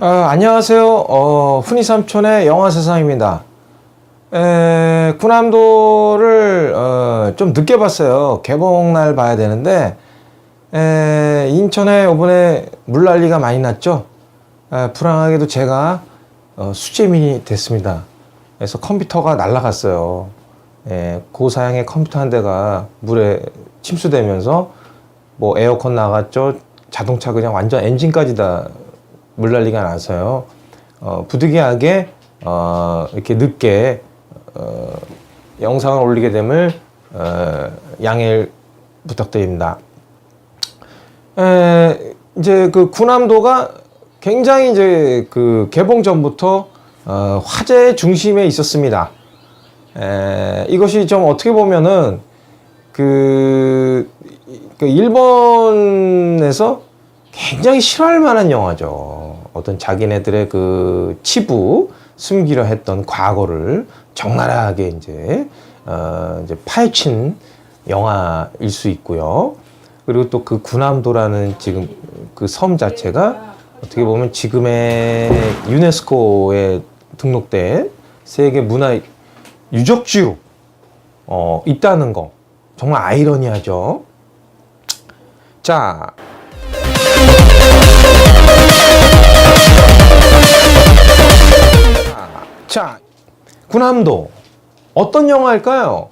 안녕하세요. 훈이 삼촌의 영화 세상입니다. 군함도를 좀 늦게 봤어요. 개봉날 봐야 되는데 인천에 이번에 물난리가 많이 났죠. 불행하게도 제가 수재민이 됐습니다. 그래서 컴퓨터가 날아갔어요. 고사양의 컴퓨터 한 대가 물에 침수되면서 뭐 에어컨 나갔죠. 자동차 그냥 완전 엔진까지 다 물난리가 나서요. 부득이하게 이렇게 늦게 영상을 올리게 됨을 양해를 부탁드립니다. 이제 그 군함도가 굉장히 이제 그 개봉 전부터 화제의 중심에 있었습니다. 이것이 좀 어떻게 보면은 그 일본에서 굉장히 싫어할 만한 영화죠. 어떤 자기네들의 그 치부 숨기려 했던 과거를 적나라하게 이제 파헤친 영화일 수 있고요. 그리고 또 그 군함도라는 지금 그 섬 자체가 어떻게 보면 지금의 유네스코에 등록된 세계 문화 유적지로 있다는 거 정말 아이러니하죠. 자, 군함도 어떤 영화일까요?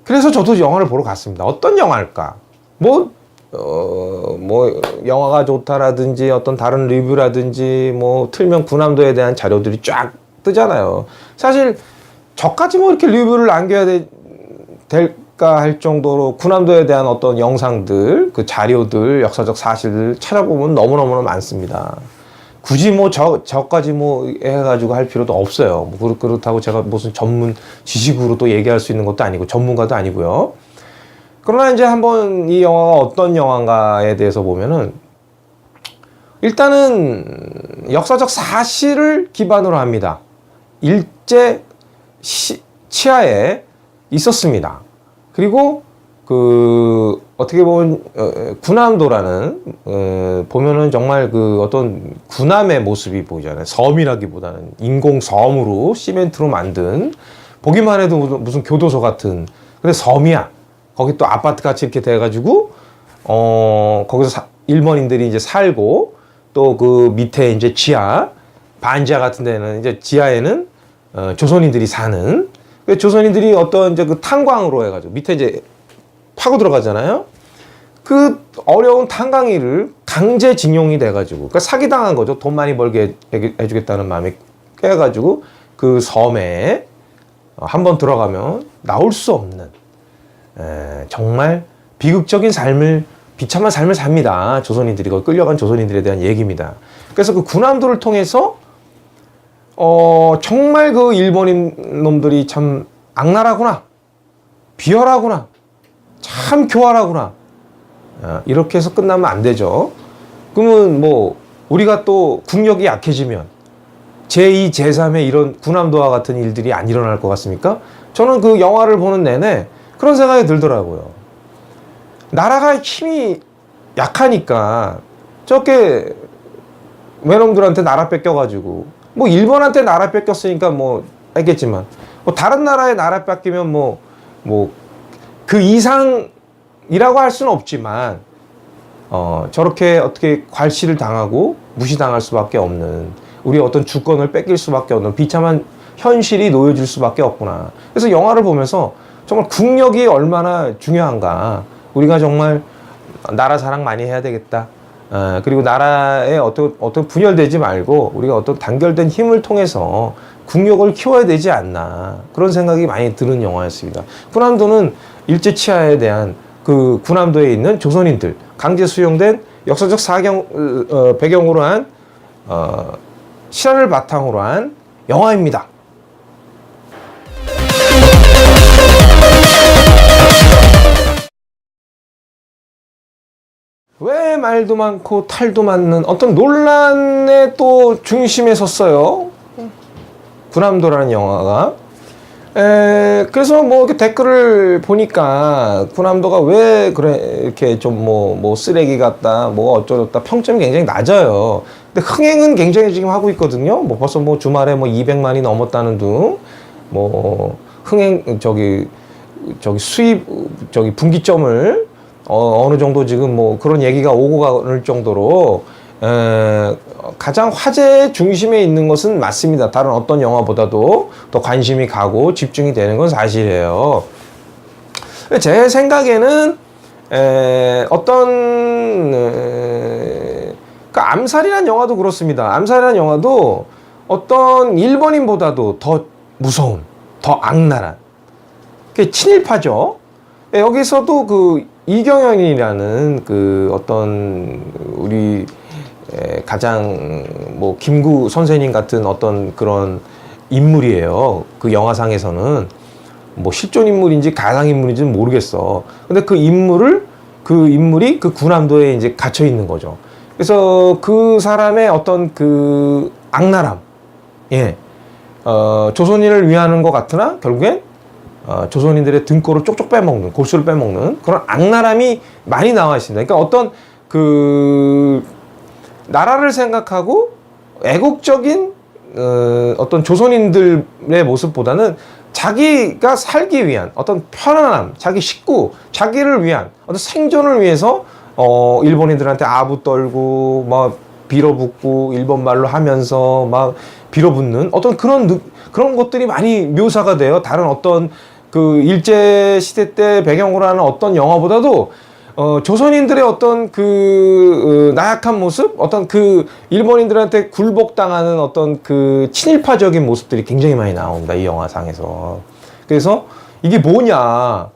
그래서 저도 영화를 보러 갔습니다. 어떤 영화일까? 뭐 영화가 좋다라든지 어떤 다른 리뷰라든지 뭐 틀면 군함도에 대한 자료들이 쫙 뜨잖아요. 사실 저까지 뭐 이렇게 리뷰를 남겨야 될까 할 정도로 군함도에 대한 어떤 영상들, 그 자료들, 역사적 사실들 찾아보면 너무너무 많습니다. 굳이 뭐 저까지 뭐 해가지고 할 필요도 없어요. 뭐 그렇다고 제가 무슨 전문 지식으로 또 얘기할 수 있는 것도 아니고 전문가도 아니고요. 그러나 이제 한번 이 영화가 어떤 영화인가에 대해서 보면은 일단은 역사적 사실을 기반으로 합니다. 일제 치하에 있었습니다. 그리고 그 어떻게 보면 군함도라는 보면은 정말 그 어떤 군함의 모습이 보이잖아요. 섬이라기보다는 인공 섬으로 시멘트로 만든, 보기만 해도 무슨 교도소 같은, 근데 섬이야. 거기 또 아파트 같이 이렇게 돼가지고 거기서 일본인들이 이제 살고, 또 그 밑에 이제 지하 반지하 같은 데는 이제 지하에는 조선인들이 사는, 조선인들이 어떤 이제 그 탄광으로 해가지고 밑에 이제 파고 들어가잖아요. 그 어려운 탄광일을 강제징용이 돼가지고, 그러니까 사기당한 거죠. 돈 많이 벌게 해주겠다는 마음이 깨가지고 그 섬에 한번 들어가면 나올 수 없는 정말 비극적인 삶을, 비참한 삶을 삽니다. 조선인들이, 거기 끌려간 조선인들에 대한 얘기입니다. 그래서 그 군함도를 통해서 정말 그 일본인 놈들이 참 악랄하구나, 비열하구나, 참 교활하구나, 이렇게 해서 끝나면 안 되죠. 그러면 뭐 우리가 또 국력이 약해지면 제2, 제3의 이런 군함도와 같은 일들이 안 일어날 것 같습니까? 저는 그 영화를 보는 내내 그런 생각이 들더라고요. 나라가 힘이 약하니까 저렇게 외놈들한테 나라 뺏겨가지고, 뭐 일본한테 나라 뺏겼으니까 뭐 알겠지만, 뭐 다른 나라에 나라 뺏기면 뭐 그 이상이라고 할 수는 없지만 저렇게 어떻게 괄시를 당하고 무시당할 수밖에 없는, 우리의 어떤 주권을 뺏길 수밖에 없는 비참한 현실이 놓여질 수밖에 없구나. 그래서 영화를 보면서 정말 국력이 얼마나 중요한가, 우리가 정말 나라 사랑 많이 해야 되겠다. 그리고 나라에 어떤 분열되지 말고 우리가 어떤 단결된 힘을 통해서 국력을 키워야 되지 않나, 그런 생각이 많이 드는 영화였습니다. 군함도는 일제 치하에 대한 그 군함도에 있는 조선인들, 강제 수용된 역사적 배경으로 한 실화를 바탕으로 한 영화입니다. 왜 말도 많고 탈도 많는 어떤 논란의 또 중심에 섰어요. 군함도라는 영화가. 그래서 뭐 이렇게 댓글을 보니까 군함도가 왜 그래 이렇게 좀 뭐 쓰레기 같다, 뭐 어쩌다 평점이 굉장히 낮아요. 근데 흥행은 굉장히 지금 하고 있거든요. 뭐 벌써 뭐 주말에 뭐 200만이 넘었다는 둥, 뭐 흥행 수입 분기점을 어느 정도 지금 뭐 그런 얘기가 오고 가는 정도로 가장 화제 중심에 있는 것은 맞습니다. 다른 어떤 영화보다도 더 관심이 가고 집중이 되는 건 사실이에요. 제 생각에는 그러니까 암살이라는 영화도 그렇습니다. 암살이라는 영화도 어떤 일본인보다도 더 무서운, 더 악랄한, 그게 친일파죠. 여기서도 그 이경영이라는 그 어떤 우리 가장 뭐 김구 선생님 같은 어떤 그런 인물이에요. 그 영화상에서는 뭐 실존 인물인지 가상 인물인지는 모르겠어. 근데 그 인물이 그 군함도에 이제 갇혀 있는 거죠. 그래서 그 사람의 어떤 그 악랄함, 조선인을 위하는 것 같으나 결국엔 조선인들의 등골을 쪽쪽 빼먹는, 골수를 빼먹는 그런 악랄함이 많이 나와 있습니다. 그러니까 어떤 그 나라를 생각하고 애국적인 어떤 조선인들의 모습보다는 자기가 살기 위한 어떤 편안함, 자기 식구, 자기를 위한 어떤 생존을 위해서 일본인들한테 아부 떨고 막 빌어붙고 일본 말로 하면서 막 빌어붙는 어떤 그런 것들이 많이 묘사가 돼요. 다른 어떤 그 일제 시대 때 배경으로 하는 어떤 영화보다도 조선인들의 어떤 그 나약한 모습, 어떤 그 일본인들한테 굴복당하는 어떤 그 친일파적인 모습들이 굉장히 많이 나옵니다. 이 영화상에서. 그래서 이게 뭐냐?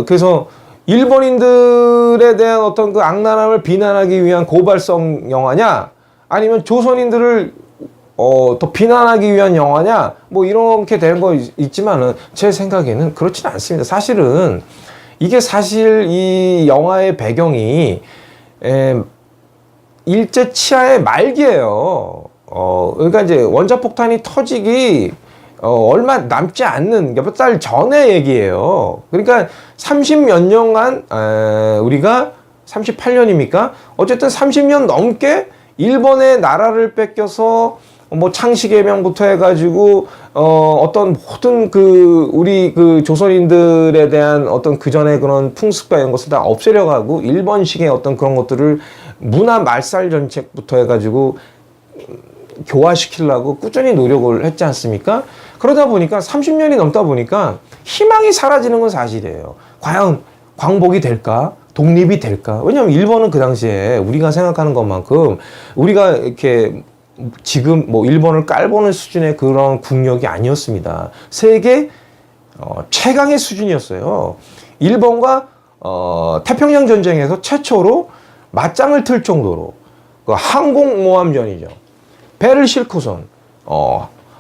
그래서 일본인들에 대한 어떤 그 악랄함을 비난하기 위한 고발성 영화냐? 아니면 조선인들을 더 비난하기 위한 영화냐? 뭐 이렇게 되는 거 있지만은 제 생각에는 그렇지는 않습니다. 사실은 이게 사실 이 영화의 배경이 일제 치하의 말기예요. 그러니까 이제 원자폭탄이 터지기 얼마 남지 않는 몇 달 전의 얘기예요. 그러니까 30몇 년간 우리가 38년입니까? 어쨌든 30년 넘게 일본의 나라를 뺏겨서 뭐 창씨개명부터 해가지고 어떤 모든 그 우리 그 조선인들에 대한 어떤 그 전에 그런 풍습과 이런 것을 다 없애려 가고 일본식의 어떤 그런 것들을 문화 말살 정책부터 해가지고 교화시키려고 꾸준히 노력을 했지 않습니까? 그러다 보니까 30년이 넘다 보니까 희망이 사라지는 건 사실이에요. 과연 광복이 될까? 독립이 될까? 왜냐하면 일본은 그 당시에 우리가 생각하는 것만큼 우리가 이렇게 지금 뭐 일본을 깔보는 수준의 그런 국력이 아니었습니다. 세계 최강의 수준이었어요. 일본과 태평양 전쟁에서 최초로 맞짱을 틀 정도로 그 항공모함전이죠. 배를 싣고선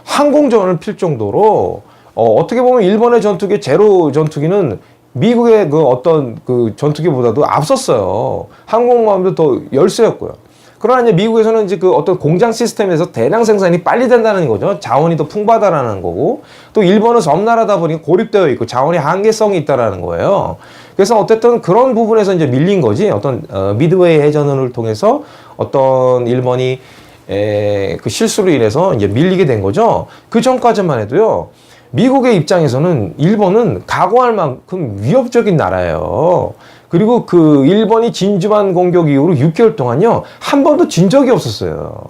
항공전을 필 정도로 어떻게 보면 일본의 전투기 제로 전투기는 미국의 그 어떤 그 전투기보다도 앞섰어요. 항공모함도 더 열세였고요. 그러나 이제 미국에서는 이제 그 어떤 공장 시스템에서 대량 생산이 빨리 된다는 거죠. 자원이 더 풍부하다라는 거고, 또 일본은 섬나라다 보니까 고립되어 있고 자원의 한계성이 있다라는 거예요. 그래서 어쨌든 그런 부분에서 이제 밀린 거지. 어떤 미드웨이 해전을 통해서 어떤 일본이 그 실수로 인해서 이제 밀리게 된 거죠. 그 전까지만 해도요. 미국의 입장에서는 일본은 각오할 만큼 위협적인 나라예요. 그리고 그 일본이 진주만 공격 이후로 6개월 동안요, 한 번도 진 적이 없었어요.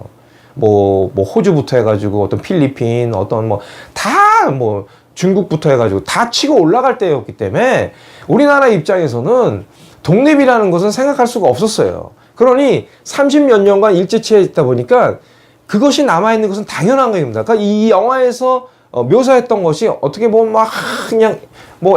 뭐 호주부터 해가지고 어떤 필리핀, 어떤 다 중국부터 해가지고 다 치고 올라갈 때였기 때문에 우리나라 입장에서는 독립이라는 것은 생각할 수가 없었어요. 그러니 30몇 년간 일제치하에 있다 보니까 그것이 남아있는 것은 당연한 겁니다. 그러니까 이 영화에서 묘사했던 것이 어떻게 보면 그냥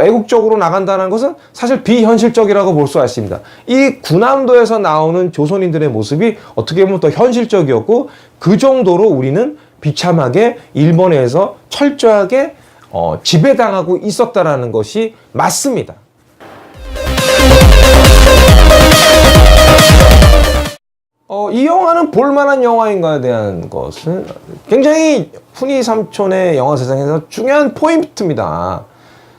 애국적으로 나간다는 것은 사실 비현실적이라고 볼 수가 있습니다. 이 군함도에서 나오는 조선인들의 모습이 어떻게 보면 더 현실적이었고, 그 정도로 우리는 비참하게 일본에서 철저하게 지배당하고 있었다라는 것이 맞습니다. 이 영화는 볼만한 영화인가에 대한 것은 굉장히 훈이 삼촌의 영화 세상에서 중요한 포인트입니다.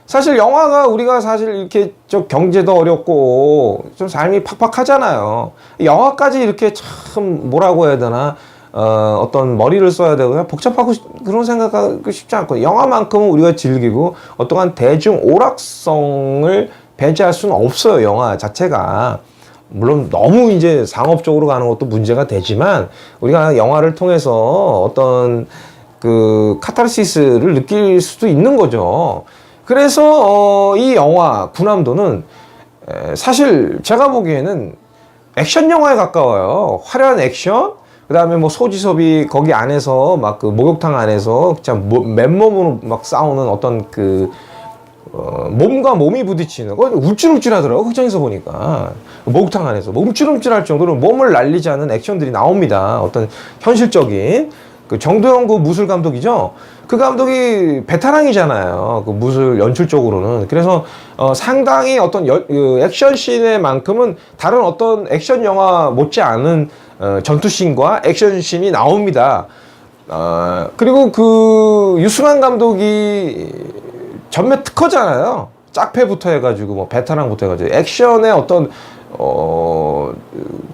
사실 영화가 우리가 사실 이렇게 경제도 어렵고 좀 삶이 팍팍하잖아요. 영화까지 이렇게 참 뭐라고 해야 되나 어떤 머리를 써야 되고 복잡하고 그런 생각하기 쉽지 않고 영화만큼은 우리가 즐기고 어떠한 대중 오락성을 배제할 수는 없어요. 영화 자체가. 물론 너무 이제 상업적으로 가는 것도 문제가 되지만 우리가 영화를 통해서 어떤 그 카타르시스를 느낄 수도 있는 거죠. 그래서 이 영화 군함도는 사실 제가 보기에는 액션 영화에 가까워요. 화려한 액션, 그 다음에 뭐 소지섭이 거기 안에서 막 그 목욕탕 안에서 참 맨몸으로 막 싸우는 어떤 그 몸과 몸이 부딪히는 거 울찔울찔 하더라고. 극장에서 보니까 목욕탕 안에서 뭐 움찔움찔할 정도로 몸을 날리지 않는 액션들이 나옵니다. 어떤 현실적인 그 정도영 그 무술 감독이죠. 그 감독이 베테랑이잖아요. 그 무술 연출적으로는. 그래서 상당히 어떤 그 액션 씬에만큼은 다른 어떤 액션 영화 못지 않은 전투씬과 액션씬이 나옵니다. 그리고 그 유승환 감독이 전매 특허잖아요. 짝패부터 해가지고 뭐 베테랑부터 해가지고 액션의 어떤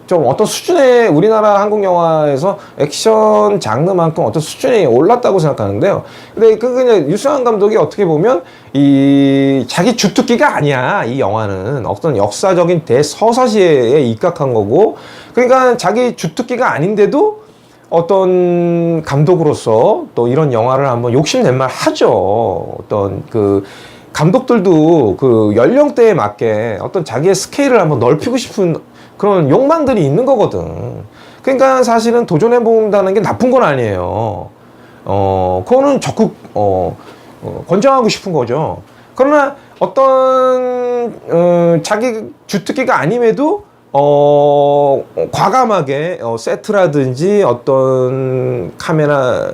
좀 어떤 수준의 우리나라 한국 영화에서 액션 장르만큼 어떤 수준이 올랐다고 생각하는데요. 근데 그냥 유승환 감독이 어떻게 보면 이 자기 주특기가 아니야. 이 영화는 어떤 역사적인 대서사시에 입각한 거고, 그러니까 자기 주특기가 아닌데도 어떤 감독으로서 또 이런 영화를 한번 욕심낼 만 하죠. 어떤 그 감독들도 그 연령대에 맞게 어떤 자기의 스케일을 한번 넓히고 싶은 그런 욕망들이 있는 거거든. 그러니까 사실은 도전해 본다는 게 나쁜 건 아니에요. 그거는 적극 권장하고 싶은 거죠. 그러나 어떤 자기 주특기가 아님에도 과감하게 세트라든지 어떤 카메라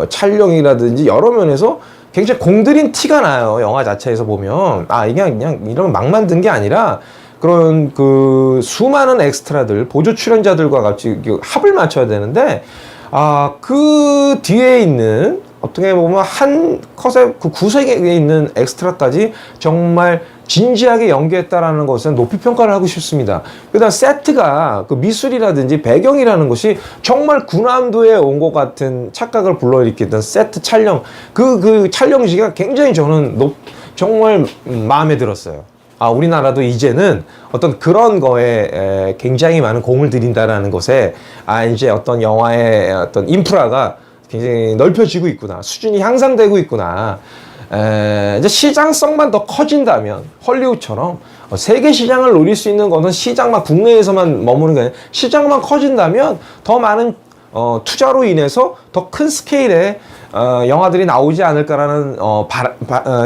촬영이라든지 여러 면에서 굉장히 공들인 티가 나요. 영화 자체에서 보면 이게 그냥 이런 막 만든 게 아니라 그런 그 수많은 엑스트라들 보조 출연자들과 같이 합을 맞춰야 되는데 그 뒤에 있는 어떻게 보면 한 컷의 그 구색에 있는 엑스트라까지 정말 진지하게 연기했다라는 것은 높이 평가를 하고 싶습니다. 그다음 세트가 그 미술이라든지 배경이라는 것이 정말 군함도에 온 것 같은 착각을 불러일으키던 세트 촬영 그 촬영지가 굉장히 저는 정말 마음에 들었어요. 우리나라도 이제는 어떤 그런 거에 굉장히 많은 공을 들인다라는 것에 이제 어떤 영화의 어떤 인프라가 굉장히 넓혀지고 있구나. 수준이 향상되고 있구나. 이제 시장성만 더 커진다면 헐리우드처럼 세계 시장을 노릴 수 있는 것은 시장만 국내에서만 머무는 게 아니라 시장만 커진다면 더 많은 투자로 인해서 더 큰 스케일의 영화들이 나오지 않을까라는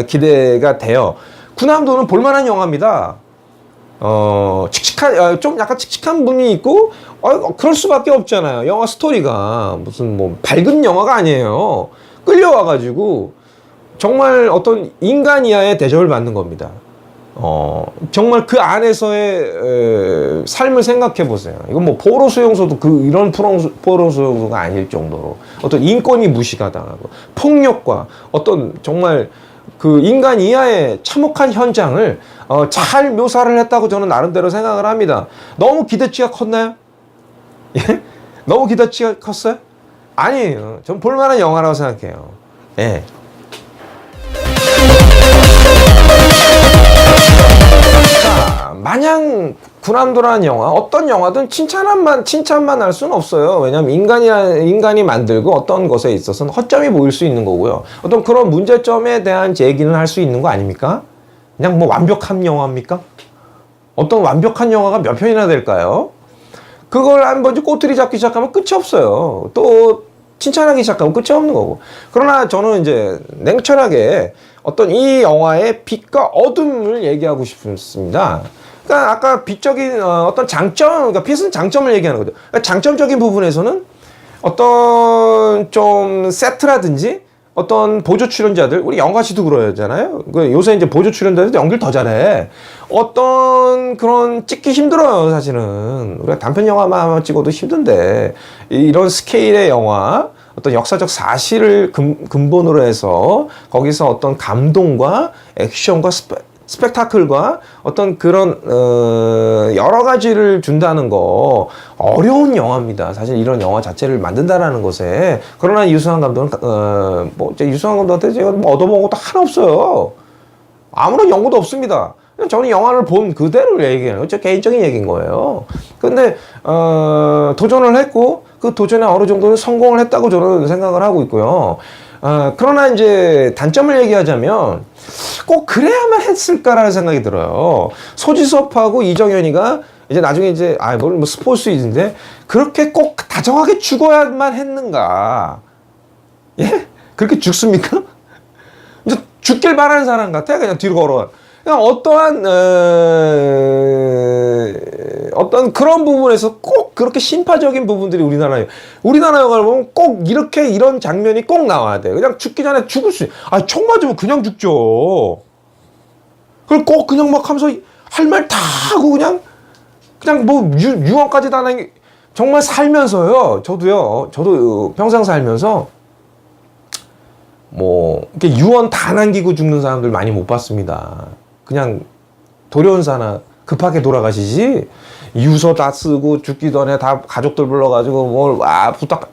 기대가 돼요. 군함도는 볼만한 영화입니다. 좀 약간 칙칙한 부분이 있고, 그럴 수밖에 없잖아요. 영화 스토리가 무슨 뭐 밝은 영화가 아니에요. 끌려와가지고 정말 어떤 인간 이하의 대접을 받는 겁니다. 정말 그 안에서의 삶을 생각해 보세요. 이건 뭐 포로 수용소도 이런 포로 수용소가 아닐 정도로 어떤 인권이 무시가 당하고 폭력과 어떤 정말 그 인간 이하의 참혹한 현장을 잘 묘사를 했다고 저는 나름대로 생각을 합니다. 너무 기대치가 컸나요? 예? 너무 기대치가 컸어요? 아니에요. 전 볼만한 영화라고 생각해요. 예. 자, 마냥 군함도라는 영화, 어떤 영화든 칭찬만 할 수는 없어요. 왜냐하면 인간이 만들고 어떤 것에 있어서는 허점이 보일 수 있는 거고요. 어떤 그런 문제점에 대한 제기는 할 수 있는 거 아닙니까? 그냥 뭐 완벽한 영화입니까? 어떤 완벽한 영화가 몇 편이나 될까요? 그걸 한번 꼬투리 잡기 시작하면 끝이 없어요. 또 칭찬하기 시작하면 끝이 없는 거고. 그러나 저는 이제 냉철하게 어떤 이 영화의 빛과 어둠을 얘기하고 싶습니다. 그러니까 아까 빛적인 어떤 장점, 그러니까 빛은 장점을 얘기하는 거죠. 그러니까 장점적인 부분에서는 어떤 좀 세트라든지 어떤 보조 출연자들, 우리 영화씨도 그러잖아요. 요새 이제 보조 출연자들 연기를 더 잘해. 어떤 그런 찍기 힘들어요, 사실은. 우리가 단편 영화만 찍어도 힘든데, 이런 스케일의 영화, 어떤 역사적 사실을 근본으로 해서 거기서 어떤 감동과 액션과 스펙타클과 어떤 그런 여러 가지를 준다는 거 어려운 영화입니다. 사실 이런 영화 자체를 만든다라는 것에. 그러나 유승환 감독은 유승환 감독한테 제가 뭐 얻어먹은 것도 하나 없어요. 아무런 연구도 없습니다. 저는 영화를 본 그대로 얘기해요. 제 개인적인 얘기인 거예요. 근데 도전을 했고 그 도전에 어느 정도는 성공을 했다고 저는 생각을 하고 있고요. 그러나 이제 단점을 얘기하자면 꼭 그래야만 했을까라는 생각이 들어요. 소지섭하고 이정현이가 이제 나중에 이제 뭐 스포츠인데 그렇게 꼭 다정하게 죽어야만 했는가? 예? 그렇게 죽습니까? 이제 죽길 바라는 사람 같아. 그냥 뒤로 걸어. 그냥 어떤 그런 부분에서 꼭 그렇게 신파적인 부분들이 우리나라 영화를 보면 꼭 이런 장면이 꼭 나와야 돼. 그냥 죽기 전에 죽을 수, 총 맞으면 그냥 죽죠. 그걸 꼭 그냥 막 하면서 할 말 다 하고 그냥 뭐 유언까지 다 하는 게 정말 살면서요. 저도 평생 살면서 뭐 이렇게 유언 다 남기고 죽는 사람들 많이 못 봤습니다. 그냥 도련사나 급하게 돌아가시지 유서 다 쓰고 죽기 전에 다 가족들 불러가지고 뭘 부탁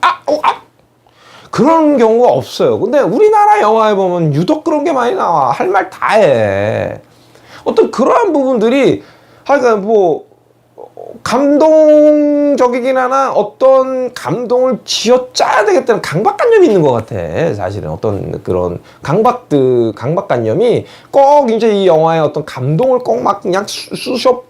그런 경우가 없어요. 근데 우리나라 영화에 보면 유독 그런 게 많이 나와. 할 말 다 해. 어떤 그러한 부분들이 하여간 뭐 감동적이긴 하나 어떤 감동을 쥐어짜야 되겠다는 강박관념이 있는 것 같아. 사실은 어떤 그런 강박관념이 꼭 이제 이 영화의 어떤 감동을 꼭 막 그냥 쑤셔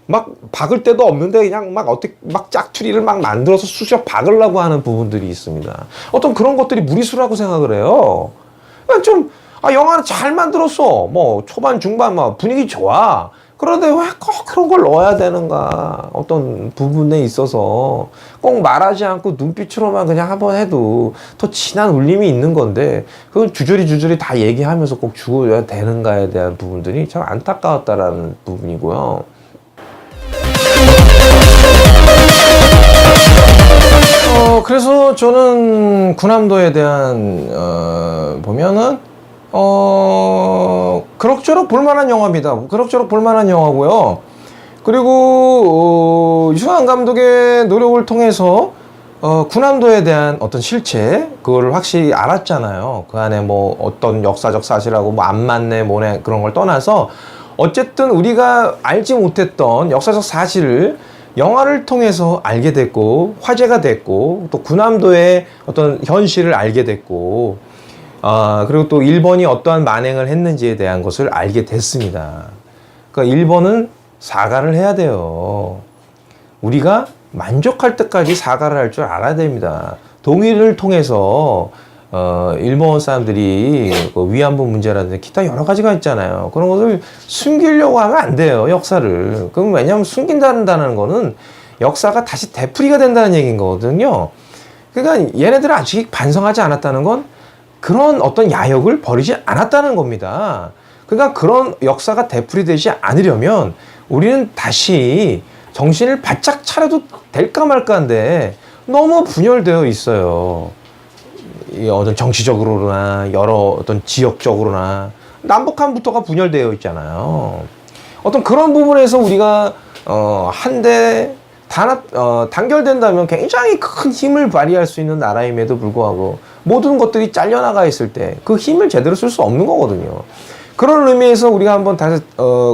막 박을 때도 없는데 그냥 막 어떻게 막 짝투리를 막 만들어서 쑤셔 박으려고 하는 부분들이 있습니다. 어떤 그런 것들이 무리수라고 생각을 해요. 좀 영화는 잘 만들었어. 뭐 초반 중반 막 분위기 좋아. 그런데 왜 꼭 그런 걸 넣어야 되는가? 어떤 부분에 있어서 꼭 말하지 않고 눈빛으로만 그냥 한번 해도 더 진한 울림이 있는 건데 그건 주저리 다 얘기하면서 꼭 죽어야 되는가에 대한 부분들이 참 안타까웠다라는 부분이고요. 그래서 저는 군함도에 대한 보면은 그럭저럭 볼만한 영화입니다. 그럭저럭 볼만한 영화고요. 그리고 유승환 감독의 노력을 통해서 군함도에 대한 어떤 실체 그거를 확실히 알았잖아요. 그 안에 뭐 어떤 역사적 사실하고 뭐 안 맞네 뭐네 그런 걸 떠나서 어쨌든 우리가 알지 못했던 역사적 사실을 영화를 통해서 알게 됐고 화제가 됐고 또 군함도의 어떤 현실을 알게 됐고 그리고 또 일본이 어떠한 만행을 했는지에 대한 것을 알게 됐습니다. 그러니까 일본은 사과를 해야 돼요. 우리가 만족할 때까지 사과를 할 줄 알아야 됩니다. 동의를 통해서 일본 사람들이 위안부 문제라든지 기타 여러 가지가 있잖아요. 그런 것을 숨기려고 하면 안 돼요. 역사를. 그럼 왜냐하면 숨긴다는 거는 역사가 다시 되풀이가 된다는 얘기인 거거든요. 그러니까 얘네들은 아직 반성하지 않았다는 건 그런 어떤 야욕을 버리지 않았다는 겁니다. 그러니까 그런 역사가 되풀이되지 않으려면 우리는 다시 정신을 바짝 차려도 될까 말까인데 너무 분열되어 있어요. 어떤 정치적으로나 여러 어떤 지역적으로나 남북한부터가 분열되어 있잖아요. 어떤 그런 부분에서 우리가 한데 단결된다면 굉장히 큰 힘을 발휘할 수 있는 나라임에도 불구하고 모든 것들이 잘려나가 있을 때 그 힘을 제대로 쓸 수 없는 거거든요. 그런 의미에서 우리가 한번 다시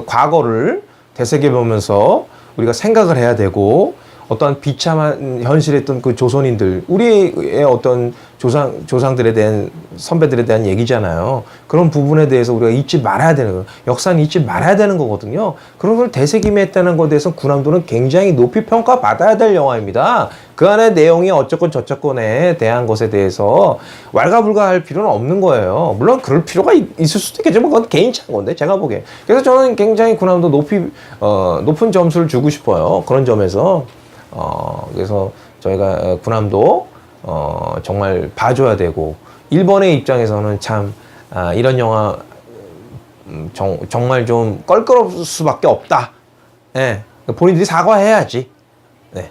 과거를 되새겨보면서 우리가 생각을 해야 되고 어떠한 비참한 현실에 있던 그 조선인들 우리의 어떤 조상들에 대한 선배들에 대한 얘기잖아요. 그런 부분에 대해서 우리가 잊지 말아야 되는 거예요. 역사는 잊지 말아야 되는 거거든요. 그런 걸 되새김했다는 것에 대해서 군함도는 굉장히 높이 평가받아야 될 영화입니다. 그 안에 내용이 어쩌건 저쩌건에 대한 것에 대해서 왈가불가할 필요는 없는 거예요. 물론 그럴 필요가 있을 수도 있겠지만 그건 개인차인 건데 제가 보기에. 그래서 저는 굉장히 군함도 높은 점수를 주고 싶어요. 그런 점에서 그래서 저희가 군함도 정말 봐줘야 되고 일본의 입장에서는 참 이런 영화 정말 좀 껄끄러울 수밖에 없다. 예, 본인들이 사과해야지. 네,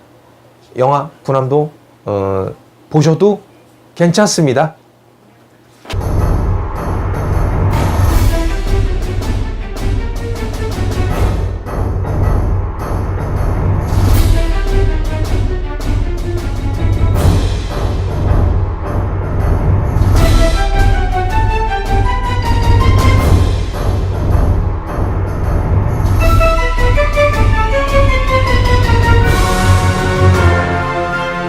영화 군함도 보셔도 괜찮습니다.